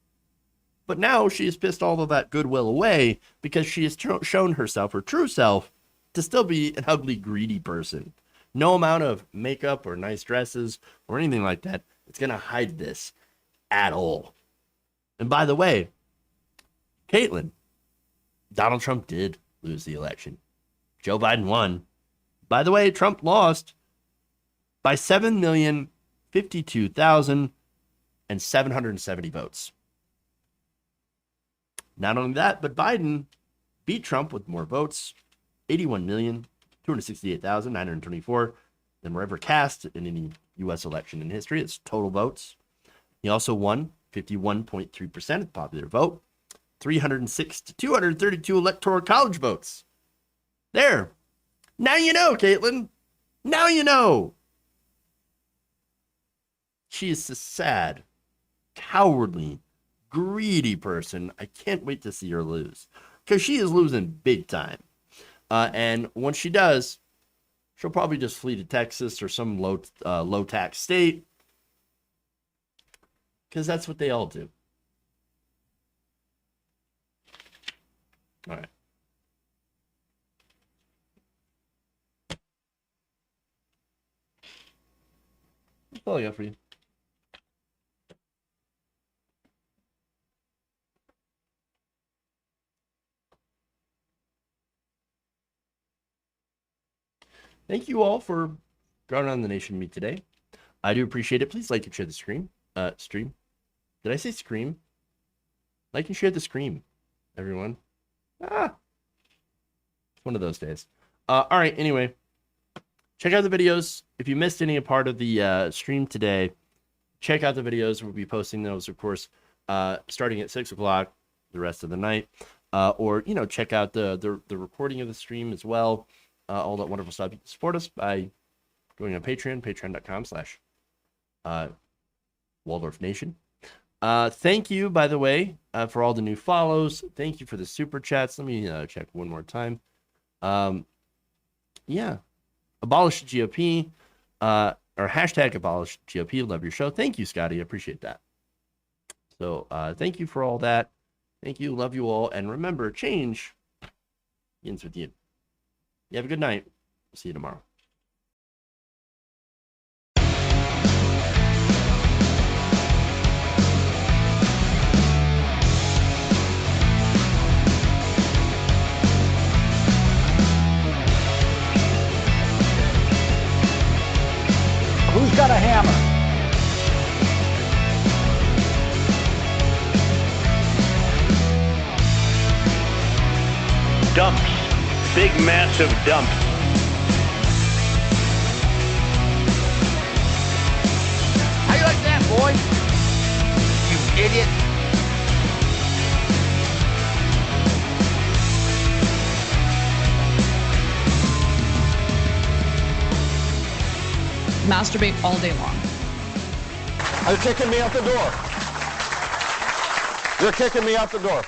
But now she has pissed all of that goodwill away because she has shown herself, her true self, to still be an ugly, greedy person. No amount of makeup or nice dresses or anything like that is going to hide this at all. And by the way, Caitlin, Donald Trump did lose the election. Joe Biden won. By the way, Trump lost by 7,052,770 votes. Not only that, but Biden beat Trump with more votes, 81,268,924, than were ever cast in any U.S. election in history. It's total votes. He also won 51.3% of the popular vote, 306 to 232 electoral college votes. There. Now you know, Caitlin. Now you know. She is a sad, cowardly, greedy person. I can't wait to see her lose, because she is losing big time. And once she does, she'll probably just flee to Texas or some low tax state, because that's what they all do. All right. That's all I got for you. Thank you all for going on the nation with me today. I do appreciate it. Please like and share the stream. Stream. Did I say scream? Like and share the stream, everyone. It's one of those days. All right. Anyway, check out the videos. If you missed any part of the stream today, check out the videos. We'll be posting those, of course, starting at 6 o'clock the rest of the night. Or, check out the recording of the stream as well. All that wonderful stuff. You can support us by going on Patreon, patreon.com/Waldorf Nation. Thank you, by the way, for all the new follows. Thank you for the super chats. Let me check one more time. Yeah. Abolish the GOP, or hashtag abolish GOP. Love your show. Thank you, Scotty. I appreciate that. So thank you for all that. Thank you. Love you all. And remember, change begins with you. You have a good night. See you tomorrow. Who's got a hammer? Dumps. Big, massive dumps. How you like that, boy? You idiot. Masturbate all day long. You're kicking me out the door. You're kicking me out the door.